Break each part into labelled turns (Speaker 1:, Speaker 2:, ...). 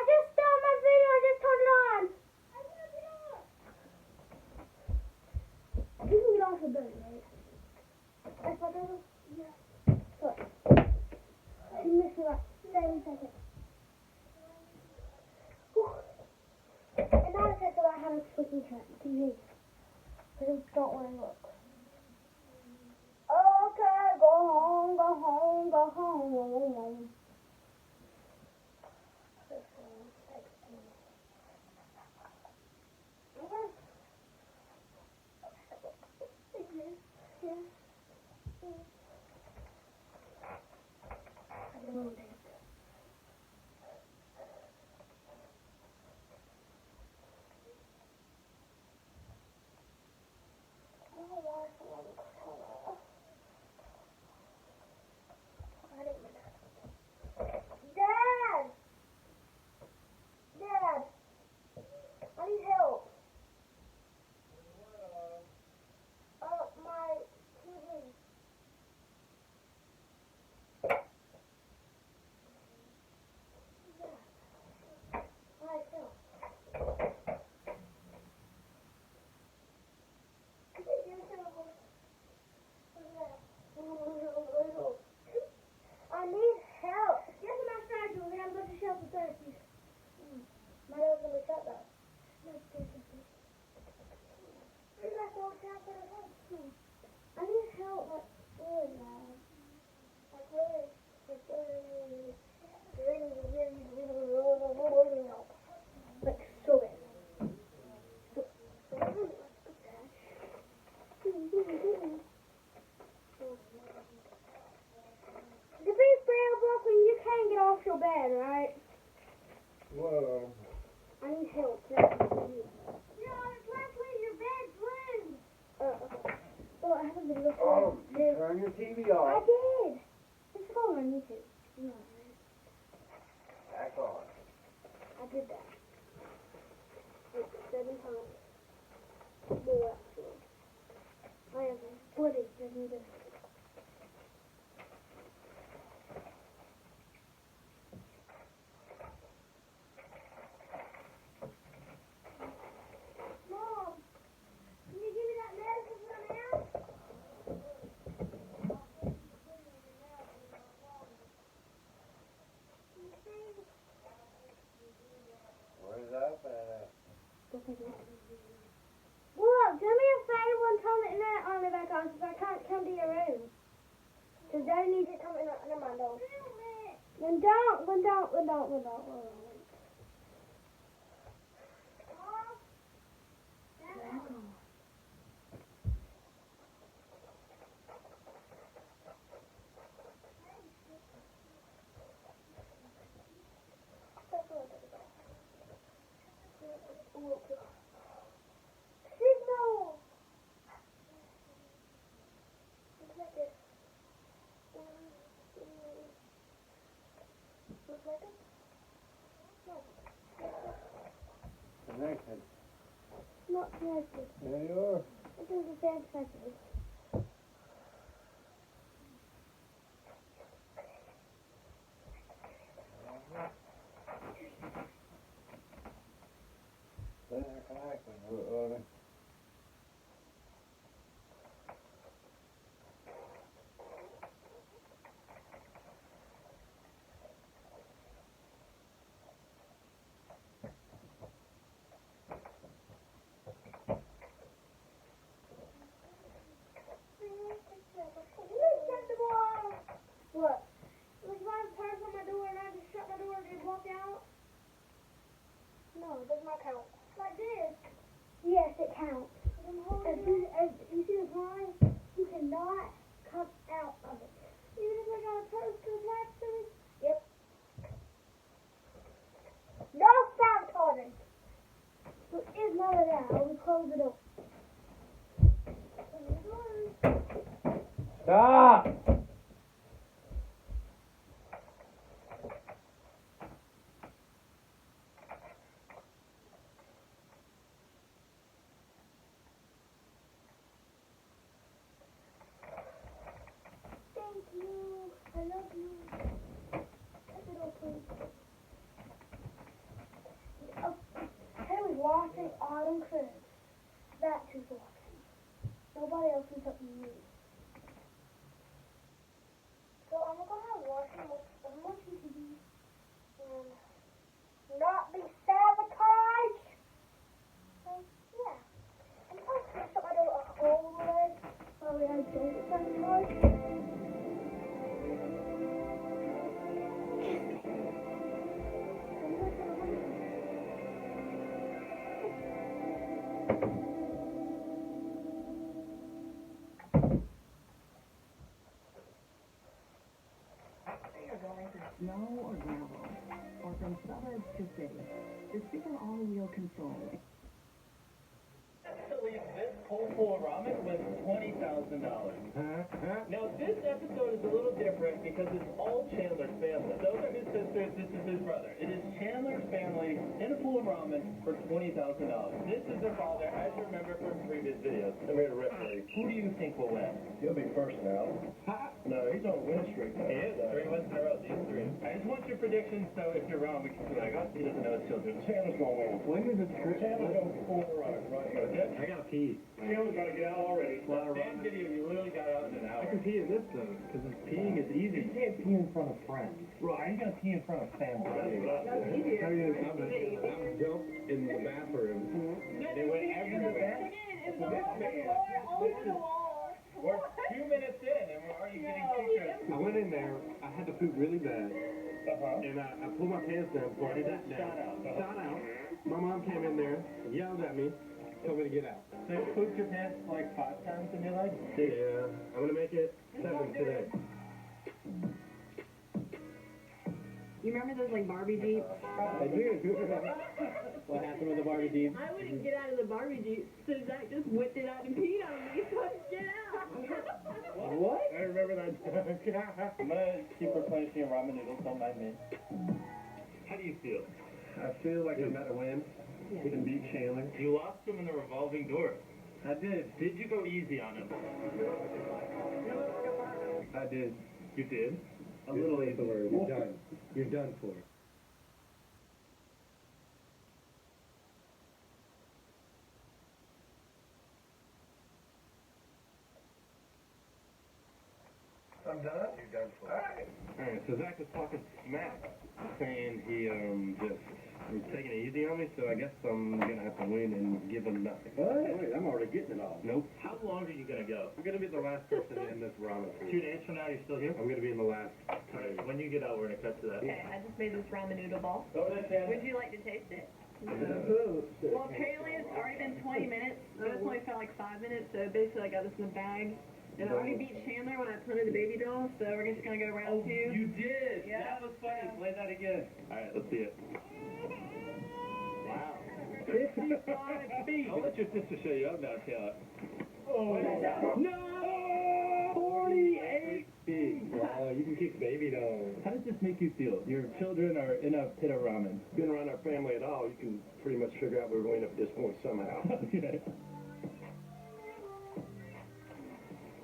Speaker 1: just started my video, I just turned it on. You can get off the bed, right? If I go, yeah. Sorry. You missed me like 7 seconds. Whew. And now it's about how to freaking turn TV. Because I don't want to look. Okay, go home, go home, go home. Dad, I need help. My TV. I need help. Yes, my strategy. We're gonna go to shelter therapy. My door's gonna be shut though. I need help, like really bad. Like really help. Like so bad. The big braille broken, you can't get off your bed, right?
Speaker 2: Whoa.
Speaker 1: I need help. That's what you. Leslie, your bed's loose. Okay. Well, I have a video for this.
Speaker 2: Turn your TV
Speaker 1: I
Speaker 2: off.
Speaker 1: did. It's going on YouTube. You know, right?
Speaker 2: Back on.
Speaker 1: I did that. Like 7 times. More actually. I have footage of me doing it. Mom, can you give me that medicine for now?
Speaker 2: Where's that at?
Speaker 1: Look, do me a favor and turn the internet on the back on because I can't come to your room. Because Daddy needs to come in. Never mind, don't. Then don't. Signal! Look like this. Look like this? No.
Speaker 2: Connected.
Speaker 1: Not connected.
Speaker 2: There you are.
Speaker 1: It doesn't say it's connected.
Speaker 2: They're connected.
Speaker 1: What? Was my purse on my door and I just shut my door and just walked out? No, it does not count. Like this? Yes, it counts. If you see this line, you cannot come out of it. Even if I got a purse to attach to it? Yep. No sabotaging! There is none of that. I will close the door.
Speaker 2: Stop!
Speaker 1: go see something new. So I'm gonna watch as much TV and not be sabotaged. So yeah. And plus shut my door all the way. So I don't get sabotaged.
Speaker 3: Going from snow or gravel, or from suburbs to city, the Super All-Wheel Control.
Speaker 4: Actually, this whole full of ramen was $20,000. Now, this episode is a little different because it's all Chandler's family. Those are his sisters, this is his brother. It is Chandler's family in a pool of ramen for $20,000. This is their father, as you remember from previous videos.
Speaker 2: Come here, referee.
Speaker 4: Who do you think will win?
Speaker 2: You'll be first now. No, he's on a win streak.
Speaker 4: He is. 3 wins in a row, these 3. I just want your predictions, so if you're wrong, we can be like, oh, he doesn't know his children.
Speaker 2: Chandler's gonna win.
Speaker 5: When is it true?
Speaker 2: Chandler's gonna pull the right here.
Speaker 5: I gotta pee.
Speaker 2: Chandler's gotta get out already.
Speaker 4: Same video, you literally got out in an hour.
Speaker 5: I can pee in this though, because peeing is easy.
Speaker 4: You can't pee in front of friends.
Speaker 5: Right.
Speaker 4: You're gonna pee in front of family.
Speaker 5: How do you? I'm jumped in the bathroom.
Speaker 4: They went everywhere. We're 2 minutes in and we're already getting pictures.
Speaker 5: I went in there. I had to poop really bad,
Speaker 4: Uh-huh.
Speaker 5: and I pulled my pants down before I did that. Shot out. My mom came in there, yelled at me, told me to get out.
Speaker 4: So you pooped your pants like 5 times in your life?
Speaker 5: Yeah, I'm gonna make it 7 today.
Speaker 3: You remember those like Barbie Jeeps?
Speaker 5: I do. What happened with the Barbie Jeep?
Speaker 6: I wouldn't get out of the Barbie Jeep, so Zach just whipped it out and peed on me, so I could get out.
Speaker 5: What? I remember that.
Speaker 4: I'm gonna keep replenishing your ramen noodles, don't mind me. How do you feel?
Speaker 5: I feel like I'm about to win. We can beat Chandler.
Speaker 4: You lost him in the revolving door.
Speaker 5: I did.
Speaker 4: Did you go easy on him?
Speaker 5: I did.
Speaker 4: You did?
Speaker 5: A little easy. You're done. You're done for.
Speaker 2: I'm done. You're done for.
Speaker 5: Alright, so Zach was talking smack, saying he he's taking it easy on me, so I guess I'm gonna have to win and give him nothing.
Speaker 2: What? Wait, I'm already getting it all.
Speaker 5: Nope.
Speaker 4: How long are you gonna go?
Speaker 5: I'm gonna be the last person in this ramen
Speaker 4: 2
Speaker 5: food.
Speaker 4: days from now, you're still here?
Speaker 5: I'm gonna be in the last.
Speaker 4: Alright, when you get out, we're gonna cut to that.
Speaker 6: Okay, I just made this ramen noodle ball.
Speaker 4: Go ahead, Sam.
Speaker 6: Would you like to taste it? Well, apparently it's already been 20 minutes, but it's only felt like 5 minutes, so basically I got this in the bag. And I already beat Chandler when I punted the baby doll, so we're just gonna go round 2.
Speaker 4: You did!
Speaker 6: Yeah.
Speaker 4: That was funny. Play that again.
Speaker 5: Alright, let's see it.
Speaker 4: Wow.
Speaker 5: 55 feet!
Speaker 4: I'll let your sister show you up now, Taylor.
Speaker 5: Oh, no! 48 feet! Wow, you can kick baby dolls.
Speaker 4: How does this make you feel? Your children are in a pit of ramen.
Speaker 5: Been around our family at all, you can pretty much figure out we're going up at this point somehow.
Speaker 4: Okay.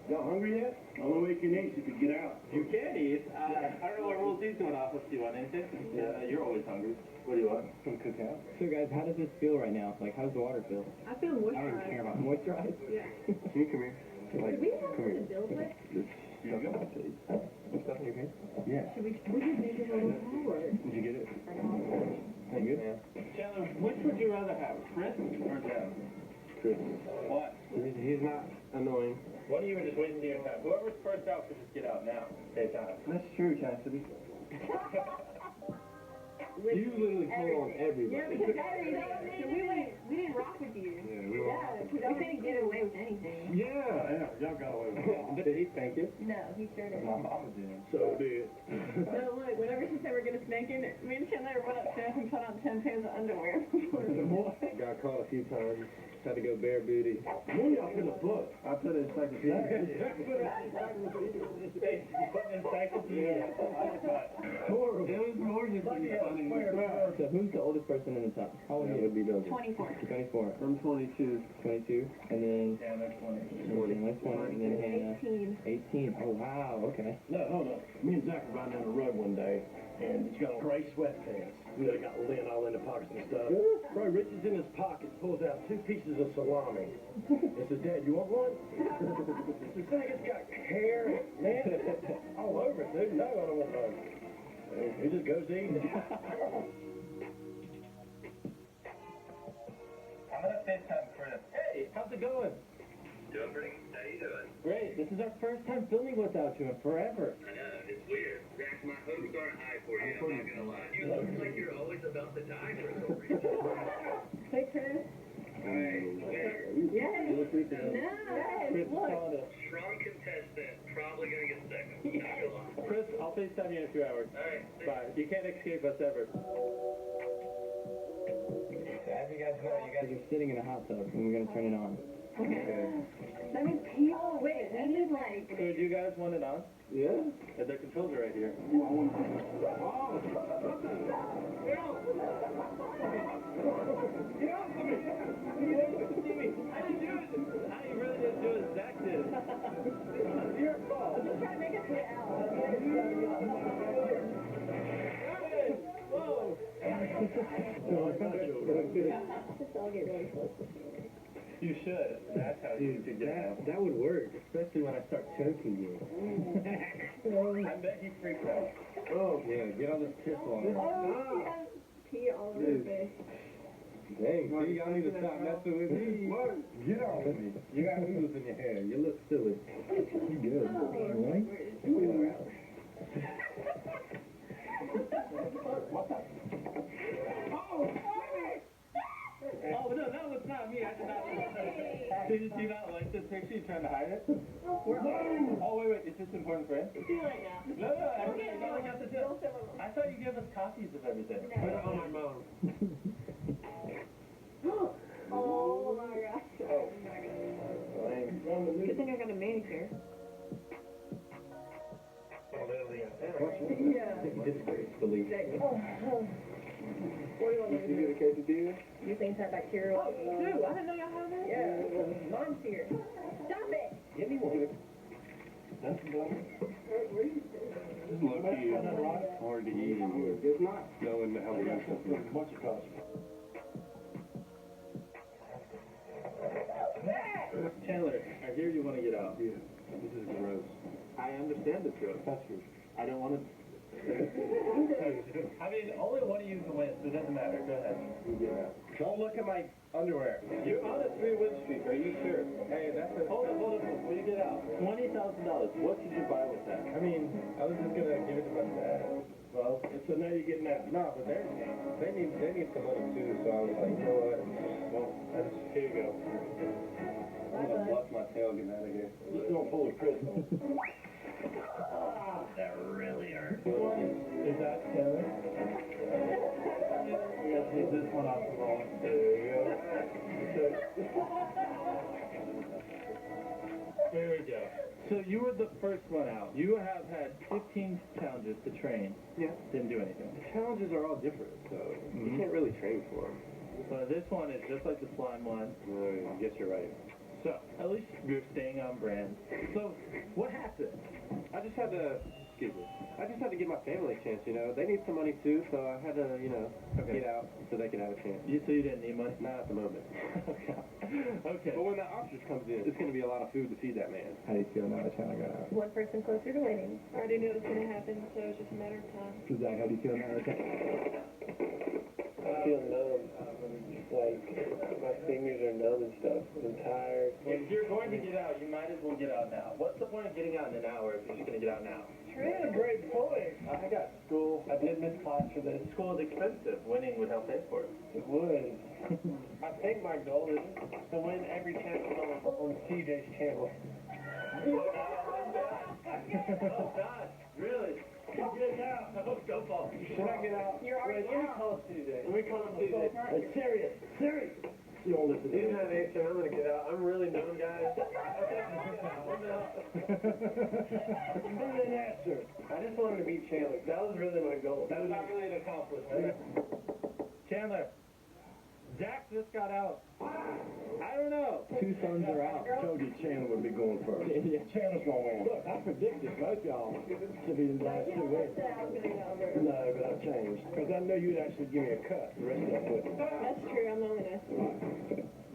Speaker 2: Y'all hungry yet? Only way you can eat is if you get out.
Speaker 4: You can eat. I don't know what rules he's doing off. Let's see, you want anything? You're always hungry. What do you want?
Speaker 2: Some cookout.
Speaker 7: So guys, how does this feel right now? Like, how's the water feel?
Speaker 6: I feel moisturized.
Speaker 7: About moisturized?
Speaker 6: Yeah.
Speaker 5: Can you come here?
Speaker 6: Did we have something to build with?
Speaker 5: You go.
Speaker 7: Stuff in your face?
Speaker 5: Yeah.
Speaker 6: We could make it a little forward.
Speaker 5: Did you get it?
Speaker 7: That good?
Speaker 4: Chandler, which would you rather have, Chris or Jeff?
Speaker 5: Chris.
Speaker 4: What?
Speaker 5: He's not annoying.
Speaker 4: One of you are just wasting your time. Whoever's first out should just get out now. Save time.
Speaker 7: That's true, Chastity.
Speaker 5: You literally pull on everybody.
Speaker 6: Yeah, because we didn't rock with you.
Speaker 5: Yeah, we were.
Speaker 6: We couldn't get away with anything.
Speaker 5: Yeah, y'all got away with it. Did he spank you?
Speaker 6: No, he sure didn't.
Speaker 7: My mama did.
Speaker 5: So did.
Speaker 6: So look, whenever she said we're gonna spank him, me and Chandler went upstairs and put on 10 pairs of underwear.
Speaker 5: Got caught a few times. Had to go bare booty.
Speaker 2: One of y'all put a book. I put it in encyclopedia.
Speaker 5: Horrible. It was gorgeously funny.
Speaker 7: So who's the oldest person in the top? How old
Speaker 5: That
Speaker 7: are
Speaker 5: would
Speaker 7: you?
Speaker 5: be Doug.
Speaker 6: 24.
Speaker 7: 24.
Speaker 5: I'm 22.
Speaker 7: 22. And then...
Speaker 4: Yeah, that's funny.
Speaker 7: 20. That's 20. And then Hannah...
Speaker 6: 18.
Speaker 7: 18. Oh, wow. Okay.
Speaker 2: No, hold on. Me and Zach were riding down the road one day, and he's got gray sweatpants. You know, got lint all in the pockets and stuff. Bro reaches in his pocket, pulls out 2 pieces is a salami. It says, Dad, you want one? This thing has got hair, man, all over it, dude. No, I don't want none. He just goes to eat.
Speaker 4: I'm gonna FaceTime Chris. Hey, how's it going?
Speaker 8: Doing pretty. How you doing?
Speaker 4: Great. This is our first time filming without you in forever.
Speaker 8: I know, it's weird. Zach, my hopes aren't high for you, I'm not gonna lie. You look like you're always about to die for some reason.
Speaker 6: Hey, Chris. Yes.
Speaker 4: You look freaking out.
Speaker 6: Nice.
Speaker 4: Chris is
Speaker 6: Look.
Speaker 4: calling us.
Speaker 8: Strong contestant, probably gonna get second. Not gonna lie.
Speaker 4: Chris, I'll FaceTime you in a few hours.
Speaker 8: Alright.
Speaker 4: Bye. You can't escape us ever.
Speaker 8: As you guys know, you guys
Speaker 7: You're sitting in a hot tub and we're gonna turn it on.
Speaker 6: That means people. Oh, wait, we need like.
Speaker 4: So do you guys want it on?
Speaker 7: Yeah?
Speaker 4: The controls are right here. Zach did. It's your fault.
Speaker 6: I'm just trying to make us get out.
Speaker 4: Whoa!
Speaker 6: Just all get really close.
Speaker 4: You should. That's how you should get out.
Speaker 7: That would work, especially when I start choking you.
Speaker 4: I bet he freaked out.
Speaker 7: Oh, yeah, get all this piss on her.
Speaker 6: Oh, he has pee all over his face.
Speaker 7: Dang, see, y'all need to stop messing with me. Get off of me. You got oodles in your hair. You look silly. You good. Right?
Speaker 4: Oh, no, that was not me. I did not like that. Did you not like this picture? You trying to hide it? Oh, wait. Is this important for him?
Speaker 6: Do it now.
Speaker 4: No, everything all we have to do. I thought you gave us copies of everything.
Speaker 2: Put it on my phone.
Speaker 6: Oh my gosh. Oh my gosh. Good thing I got a manicure. Yeah.
Speaker 7: Disgracefully.
Speaker 6: What do you want me to
Speaker 7: You
Speaker 6: do?
Speaker 7: get a quesadilla?
Speaker 6: You think that bacterial? Oh, dude, I didn't know y'all had that. Yeah. Mom's here. Stop it.
Speaker 7: Give me one.
Speaker 2: That's the button.
Speaker 5: It's low-key hard to eat and
Speaker 2: It's not.
Speaker 5: knowing how we do something.
Speaker 2: What's it cost?
Speaker 4: Chandler, I hear you want to get out.
Speaker 5: Yeah, this is gross.
Speaker 4: I understand the truth.
Speaker 5: That's true.
Speaker 4: I don't want to. I mean, only one of you can win, so it doesn't matter. Go ahead.
Speaker 2: Don't look at my underwear.
Speaker 4: You're on a 3-win streak. Are you sure?
Speaker 2: Hey, that's a...
Speaker 4: Hold on. Before you get out, $20,000. What did you buy with that?
Speaker 2: I mean, I was just gonna give it to my dad. Well, so now you're getting that. No, but they need some money too. So I was like, you know what? Well, here you go. I'm gonna bust my tail getting out of here. Just don't pull a Chris.
Speaker 8: that really hurt.
Speaker 4: Is that Taylor? We gotta take this one off the wall.
Speaker 2: There you go.
Speaker 4: There we go. So you were the first one out. You have had 15 challenges to train.
Speaker 2: Yeah.
Speaker 4: Didn't do anything.
Speaker 2: The challenges are all different, so you can't really train for them.
Speaker 4: So this one is just like the slime one.
Speaker 2: I guess you're right.
Speaker 4: So at least you're staying on brand. So what happened?
Speaker 2: I just had to give my family a chance, you know. They need some money too, so I had to, you know,
Speaker 4: Okay.
Speaker 2: get out so they could have a chance.
Speaker 4: So you didn't need money?
Speaker 2: Not at the moment.
Speaker 4: Okay.
Speaker 2: But when that ostrich comes in, it's going to be a lot of food to feed that man.
Speaker 7: How do you feel now that China got out?
Speaker 6: One person closer to winning. I already knew it was gonna happen, so it's just a matter of time.
Speaker 7: Zach, how do you feel now that China
Speaker 2: I feel numb. Like, my fingers are numb and stuff. I'm tired.
Speaker 4: If you're going to get out, you might as well get out now. What's the point of getting out in an hour if you're just going to get out now?
Speaker 2: That's a great point.
Speaker 4: I got school. I did miss class for this. School is expensive. Winning would help pay for it.
Speaker 2: It would. I think my goal is to win every channel on CJ's channel.
Speaker 4: Oh, God. Really? Get out. Oh, go ball.
Speaker 2: Should I get out?
Speaker 6: You're already
Speaker 2: Wait, let me
Speaker 6: out.
Speaker 2: call CJ. Let me call CJ. Hey, Siri. You don't listen to me. He's not answering. I'm going to get out. I'm really numb, guys. I'm an answer. I just wanted to beat Chandler. That was really my goal. That was not really an accomplishment.
Speaker 4: Chandler. Zach just got out. I don't know.
Speaker 7: Two sons are out.
Speaker 2: Told you Chandler would be going first.
Speaker 7: Yeah.
Speaker 2: Chandler's going to win.
Speaker 7: Look, I predicted both y'all to be the last two wins.
Speaker 6: I was gonna get out there.
Speaker 2: No, but I've changed. Because I know you'd actually give me a cut. The rest of us wouldn't.
Speaker 6: That's true, I'm the only nice one.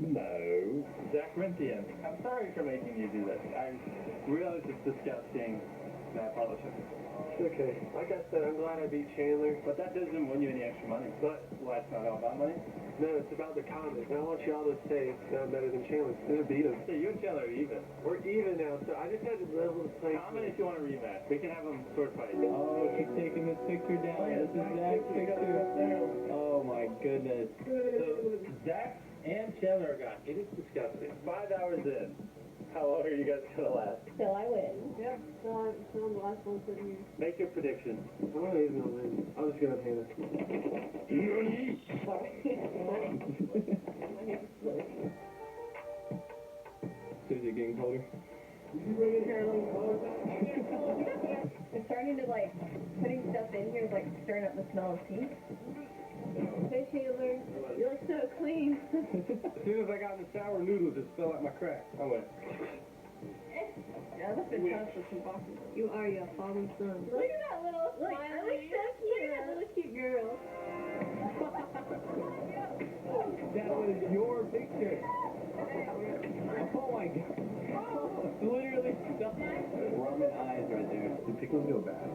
Speaker 5: No.
Speaker 4: Zach Rentian, I'm sorry for making you do this. I realize it's disgusting, and I apologize.
Speaker 2: It's okay. Like I said, I'm glad I beat Chandler.
Speaker 4: But that doesn't win you any extra money.
Speaker 2: But,
Speaker 4: Why, it's not all about money?
Speaker 2: no, it's about the comment. And I want y'all to say that I'm better than Chandler. It's gonna beat him.
Speaker 4: So you and Chandler are even.
Speaker 2: We're even now, so I just had to level the playing
Speaker 4: Comment if you want a rematch. We can have them sword fight.
Speaker 9: Oh, she's taking this picture down. This is Zach's picture. Oh my goodness.
Speaker 4: So Zach and Chandler are gone. It is disgusting. 5 hours in. How long are you guys gonna last?
Speaker 6: Till I win. Yep. So I'm the last one sitting here.
Speaker 4: Make your prediction.
Speaker 2: I don't know he's gonna win. I'm just gonna hand it.
Speaker 9: Susie getting colder.
Speaker 6: It's starting to like, putting stuff in here is like stirring up the smell of tea. Hey Chandler, you look so clean.
Speaker 2: As soon as I got in the shower, noodles just fell out my crack. I went.
Speaker 6: Yeah, that's been tough for some boxes. You are your father's son. Look at that little smiley. I look so cute. Look at that little cute girl.
Speaker 9: That was your picture. Oh my god. Literally stuff. Ramen eyes right there.
Speaker 5: The pickles go bad.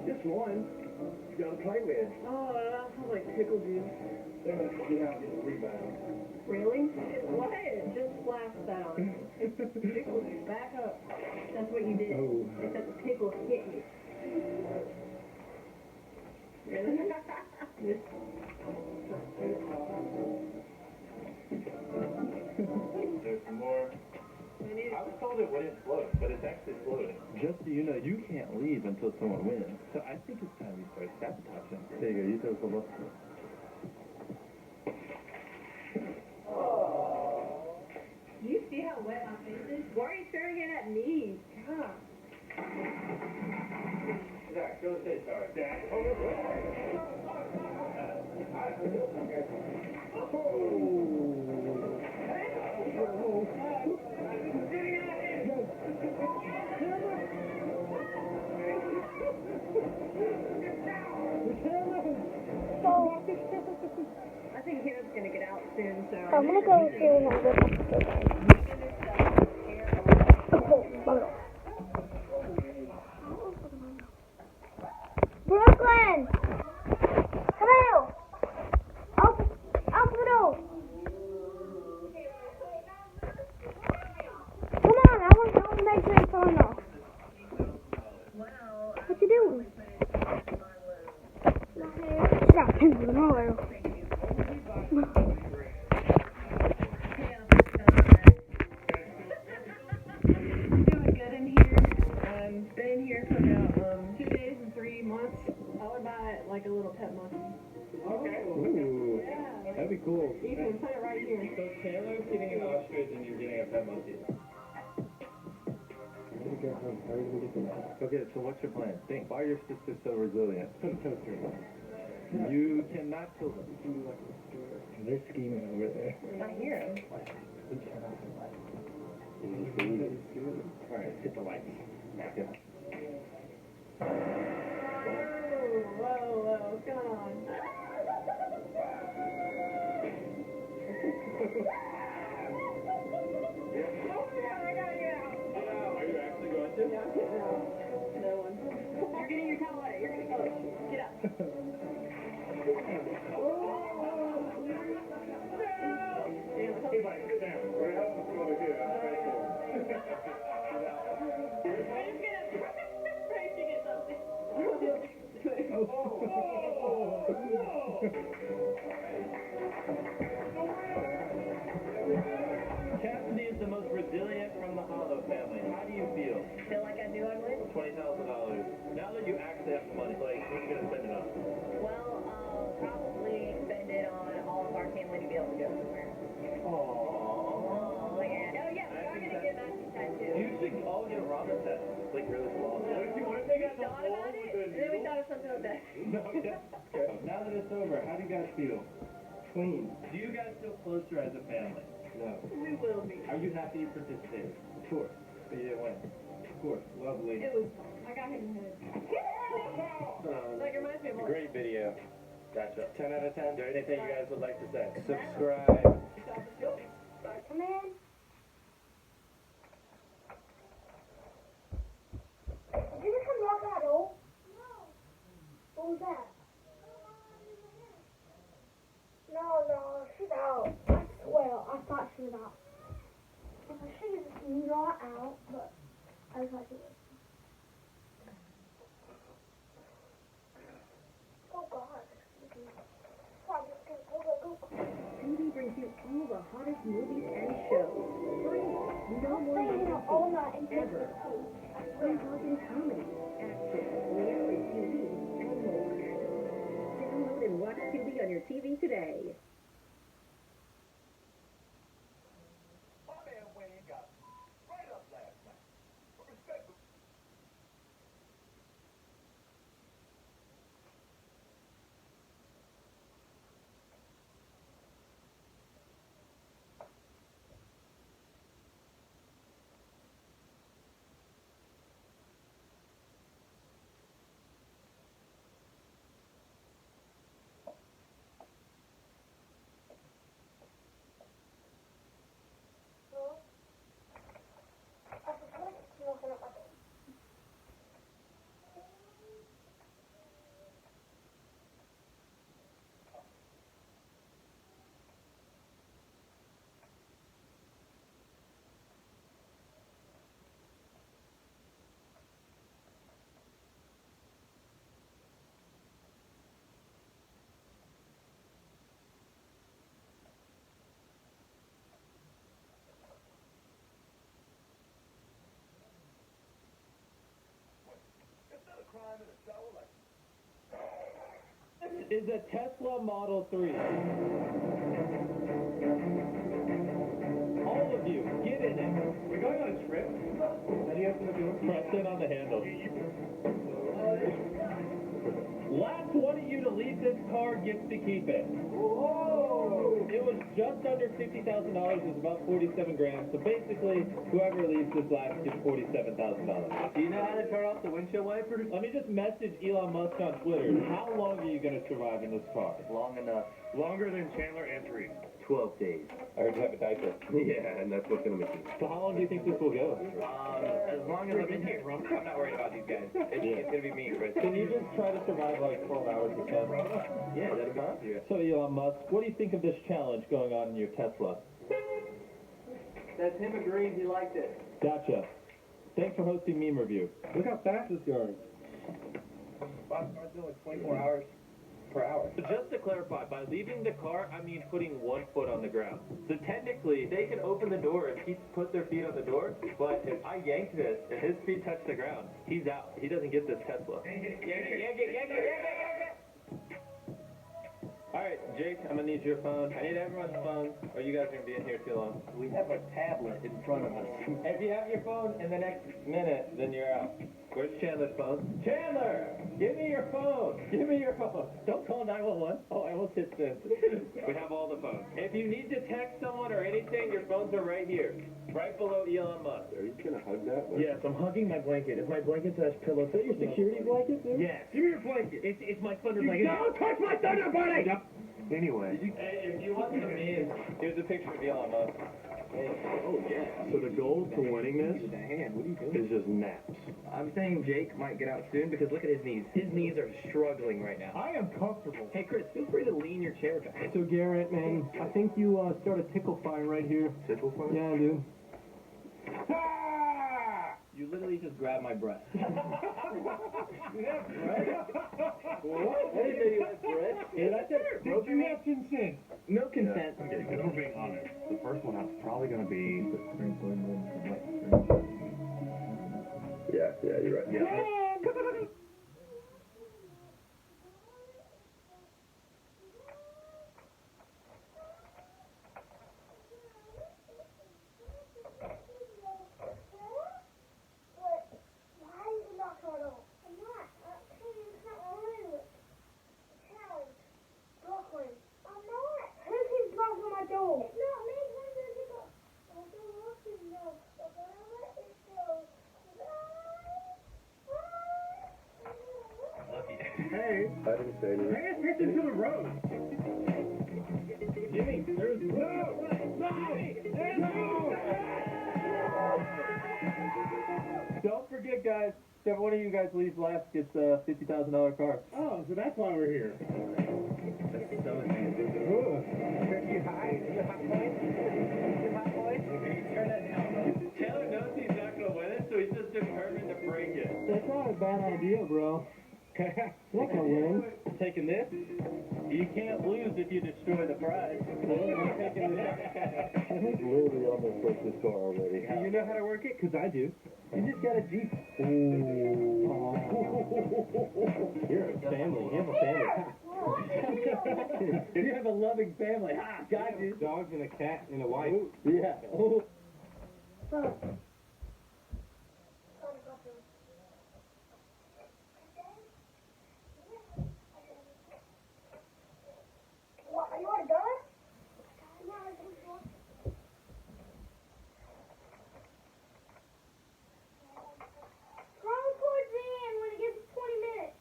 Speaker 2: Just one. You gotta play with.
Speaker 6: Oh, that sounds like pickle juice.
Speaker 2: They're gonna get out and get a rebound.
Speaker 6: Really? What? Just splash that on. Pickle juice. Back up. That's what you did.
Speaker 2: Oh.
Speaker 6: Except the pickle hit you. Really?
Speaker 4: There's some more. I was told it wouldn't float, but it's actually floating.
Speaker 5: Just so you know, you can't leave until someone wins. So I think it's time we start sabotaging. There you go, you throw some up.
Speaker 6: Do you see how wet my face is? Why are you staring it at me? God.
Speaker 4: Zach, go say sorry. Zach.
Speaker 6: I think Hannah's gonna get out soon, so.
Speaker 1: I'm gonna go to another episode. Brooklyn! Come out! Open the door! Come on, I want to make sure it's on off. What you doing? Stop pinching the door.
Speaker 6: I'm doing good in here. Been in here for about 2 days and 3 months. I would buy like a little pet monkey.
Speaker 4: Okay.
Speaker 9: Ooh,
Speaker 6: Yeah.
Speaker 9: that'd be cool.
Speaker 6: Ethan, put it right here.
Speaker 4: So Chandler's getting an ostrich and you're getting a pet monkey.
Speaker 5: Okay, so what's your plan? Think. Why are your sisters so resilient? You cannot kill them.
Speaker 9: They're scheming over there.
Speaker 6: I hear him.
Speaker 5: Alright, hit the lights. Yeah.
Speaker 6: Whoa, what's going on?
Speaker 4: Are you actually going to?
Speaker 6: Yeah, I'm getting out. No one. You're getting your towel wet. You're gonna go. Get up.
Speaker 4: Hey, Mike, sit down. We're helping us over here. I'm very cool.
Speaker 6: I'm just gonna pray she gets up
Speaker 4: Cassidy is the most resilient from the Hollow family. How do you feel?
Speaker 6: Feel like I knew I would?
Speaker 4: $20,000. Now that you actually have the money, like, what are you gonna spend it on?
Speaker 6: Well, I'll probably spend it on all of our family to be able to go somewhere.
Speaker 4: Aww.
Speaker 6: Oh, yeah. Oh, yeah, we are gonna get matching tattoos.
Speaker 4: You should all get a ramen set. It's like really small.
Speaker 6: We thought about it, and then we thought of something like that.
Speaker 4: No, yeah. Now that it's over, how do you guys feel?
Speaker 5: Clean.
Speaker 4: Do you guys feel closer as a family?
Speaker 5: No.
Speaker 6: We will be.
Speaker 4: Are you happy you participated?
Speaker 5: Of course.
Speaker 4: But you didn't win.
Speaker 5: Of course. Lovely.
Speaker 6: It was fun. I got hit in the head. Like, it reminds me of
Speaker 2: Great video.
Speaker 4: Gotcha.
Speaker 9: 10 out of 10.
Speaker 4: Is there anything you guys would like to say?
Speaker 9: Subscribe.
Speaker 1: Come in. Did you just come knock on my door? No. What was that? No, she's out. I swear, I thought she was out. She's not out, but I thought she was. Oh God.
Speaker 3: TV brings you all the hottest movies and shows. Free. No more
Speaker 1: Staying
Speaker 3: than
Speaker 1: here all night and
Speaker 3: ever. We're talking comedy, action, reality TV, and more. Download and watch TV on your TV today.
Speaker 8: My man Wayne got right up last night. Respect.
Speaker 4: This is a Tesla Model 3. All of you, get in it.
Speaker 2: We're going on a trip? How do you have to do it?
Speaker 4: Press it on the handle. Last one of you to leave this car gets to keep it.
Speaker 2: Whoa!
Speaker 4: It was just under $50,000. It was about 47 grand. So basically, whoever leaves this last gets $47,000.
Speaker 9: Do you know how to turn off the windshield wipers?
Speaker 4: Let me just message Elon Musk on Twitter. How long are you going to survive in this car?
Speaker 9: Long enough.
Speaker 2: Longer than Chandler entering.
Speaker 9: 12 days.
Speaker 4: I heard you have a diaper.
Speaker 5: Yeah, and that's what's gonna make you.
Speaker 4: So how long do you think this will go?
Speaker 9: As long as I'm in here, I'm not worried about these guys. It's gonna be me, Chris.
Speaker 4: Can you just try to survive like 12 hours or so?
Speaker 9: Yeah, that'll be easier.
Speaker 4: So Elon Musk, what do you think of this challenge going on in your Tesla?
Speaker 9: That's him agreeing he liked it.
Speaker 4: Gotcha. Thanks for hosting Meme Review.
Speaker 2: Look how fast it's going.
Speaker 4: Bob car's doing 24 hours per hour. Just to clarify, by leaving the car, I mean putting 1 foot on the ground. So technically, they can open the door and put their feet on the door, but if I yank this and his feet touch the ground, he's out. He doesn't get this Tesla. Yank it. Alright, Jake, I'm gonna need your phone. I need everyone's phone, or you guys are gonna be in here too long.
Speaker 9: We have a tablet in front of us.
Speaker 4: If you have your phone in the next minute, then you're out. Where's Chandler's phone? Chandler! Give me your phone! Give me your phone! Don't call 911. Oh, I almost hit this. We have all the phones. If you need to text someone or anything, your phones are right here. Right below Elon Musk.
Speaker 5: Are you gonna hug that?
Speaker 4: Yes, I'm hugging my blanket. It's my blanket slash pillow. Is that your security blanket, dude? Yes. Give me your blanket. It's my thunder blanket. Don't touch my thunder blanket!
Speaker 5: Anyway.
Speaker 4: Hey, if you want the meme, here's a picture of Elon Musk.
Speaker 5: Oh yeah. So the goal to winning this
Speaker 9: With the hand, what are you doing?
Speaker 5: is just naps.
Speaker 9: I'm saying Jake might get out soon because look at his knees. His knees are struggling right now.
Speaker 2: I am comfortable.
Speaker 9: Hey Chris, feel free to lean your chair back.
Speaker 2: So Garrett, man, I think you start a tickle fire right here.
Speaker 5: Tickle fire?
Speaker 2: Yeah, dude.
Speaker 9: You literally just grabbed my breast.
Speaker 2: What?
Speaker 9: I didn't know you had bread.
Speaker 4: Did I say
Speaker 2: Did you have consent?
Speaker 9: No consent.
Speaker 5: Okay, if we're being honest, the first one is probably gonna be. Yeah, you're right. Yeah.
Speaker 1: Why are you not going on? I'm not. It's not rude. Challenge. Brooklyn. I'm not. Who keeps knocking on my door? It's not me. Who's going to go? I'm so lucky, no. But when I let this go,
Speaker 2: I didn't say anything.
Speaker 4: Pay attention to the road. Jimmy, there's
Speaker 9: Don't forget, guys, whichever one of you guys leaves last gets a $50,000 car.
Speaker 4: Oh, so that's why we're here.
Speaker 9: Taylor knows he's not going to win it, so he's just determined to break it. That's not a bad idea, bro. You're not going to win. Taking this? You can't lose if you destroy the prize. I'm taking this.
Speaker 2: He's literally almost broke this car already.
Speaker 9: Do you know how to work it? Because I do. You just got a Jeep. You're a family. You have a family. You have a loving family. Ha! Got you.
Speaker 2: Dogs and a cat and a wife.
Speaker 9: Yeah. Oh.
Speaker 1: What, are you already done? Yeah, I think so. Scroll towards the end when it gets 20 minutes.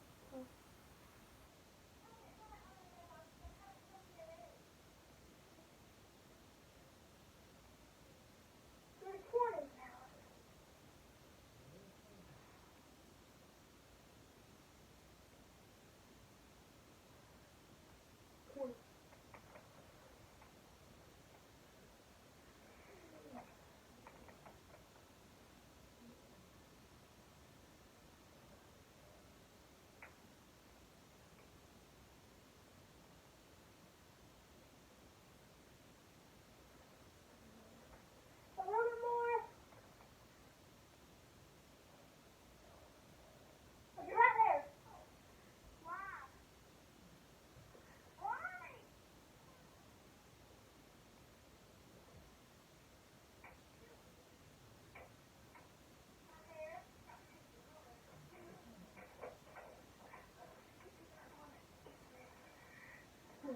Speaker 1: Go to 20 now. A little bit more. You're right there. Wow. Why?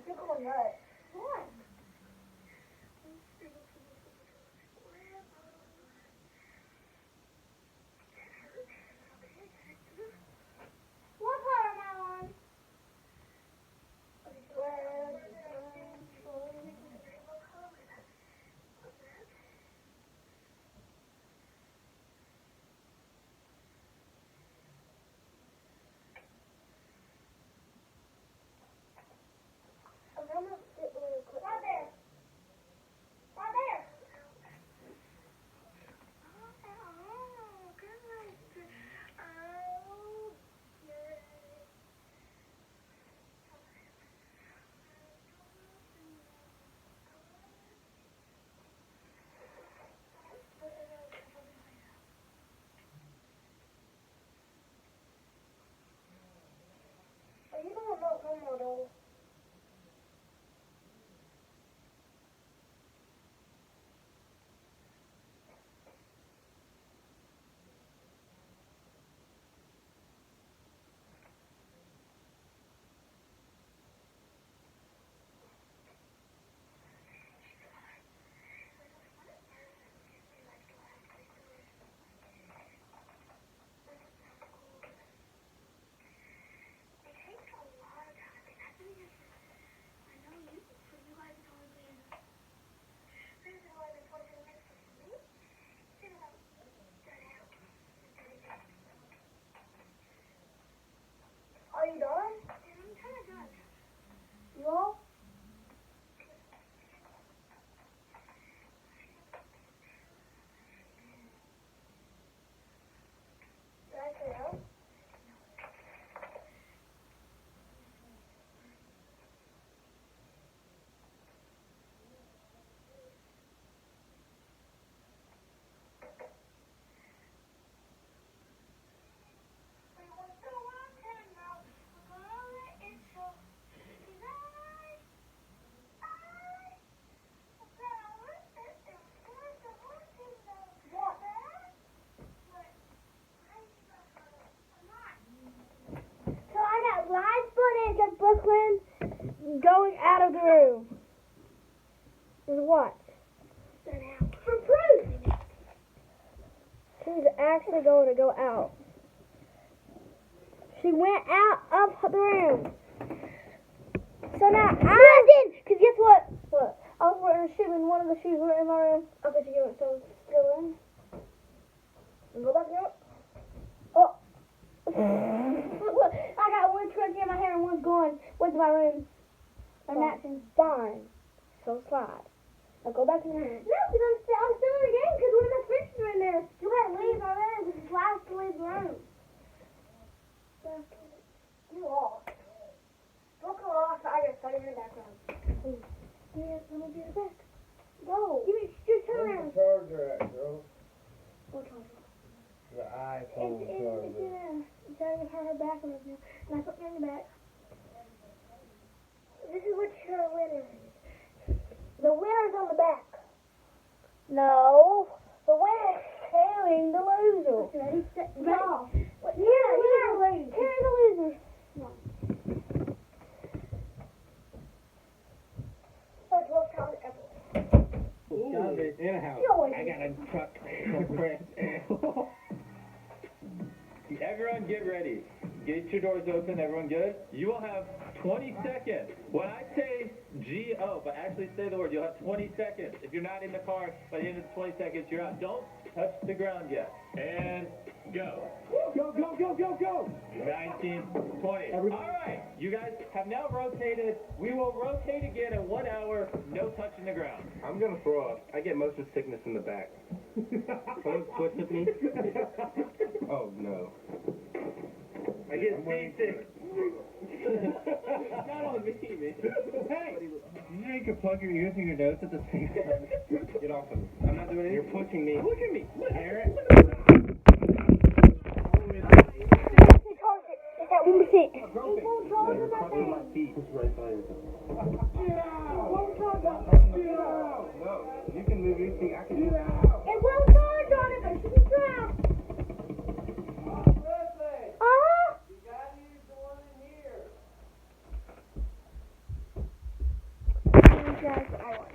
Speaker 1: You're going nuts. What? What part am I on? I'm gonna sit really quick. Right there. Right there. Oh, goodness. Oh, yeah. You don't know no more though. It takes a lot of time. I know you, for you guys it's only been, it's only been 22 minutes for me. It's been about 30 hours. Are you done? I'm kind of done. You all? Did I say no? So I got live footage of Brooklyn going out of the room. And what? For proof! She's actually going to go out. She went out of the room. So now I did, because guess what? What? I was wearing a shoe and one of the shoes were in my room. I bet you get it, so it's still in. And go back in it. Oh. Look, I got one scrunchie in my hair and one's gone. Went to my room. They're matching. Fine. So slide. Now go back in your room. No, because I'm still in the game because one of my friends are in there. You had to leave my room because it's last to leave the room. You lost. Don't go off. I gotta study in the background. Please. Yeah, let me do the back. Go. Give me, just turn around.
Speaker 7: Where's the charger at, girl?
Speaker 1: What charger?
Speaker 7: The iPhone
Speaker 1: It's
Speaker 7: charger.
Speaker 1: it's on her back right now. And I put me on the back. This is what your winner is. The winner's on the back. No. The winner's carrying the loser. Ready, set, go. Yeah, carry the loser. No. Let's look how the
Speaker 5: Ooh, in a house. I got a truck.
Speaker 4: Everyone get ready. Get your doors open. Everyone good? You will have 20 seconds. When I say G-O, but actually say the word, you'll have 20 seconds. If you're not in the car, by the end of the 20 seconds, you're out. Don't touch the ground yet. And go.
Speaker 7: Go, go, go, go, go!
Speaker 4: 19, 20. All right. You guys have now rotated. We will rotate again in 1 hour. No touching the ground.
Speaker 5: I'm gonna throw up. I get motion sickness in the back. Can you switch with me? Oh no.
Speaker 4: I get seasick. Not on me, man. Hey!
Speaker 9: You know you can plug your ears and your nose at the same time.
Speaker 5: Get off of me. I'm not doing anything. You're pushing me.
Speaker 4: Look at me.
Speaker 5: Aaron.
Speaker 1: It's that 1%.
Speaker 5: You're crushing my feet. It's right by you. No, you can move your feet. I can do that.
Speaker 1: It won't charge on it, but you can try. Uh-huh.
Speaker 7: You gotta use the one in here.
Speaker 1: Guys, I won.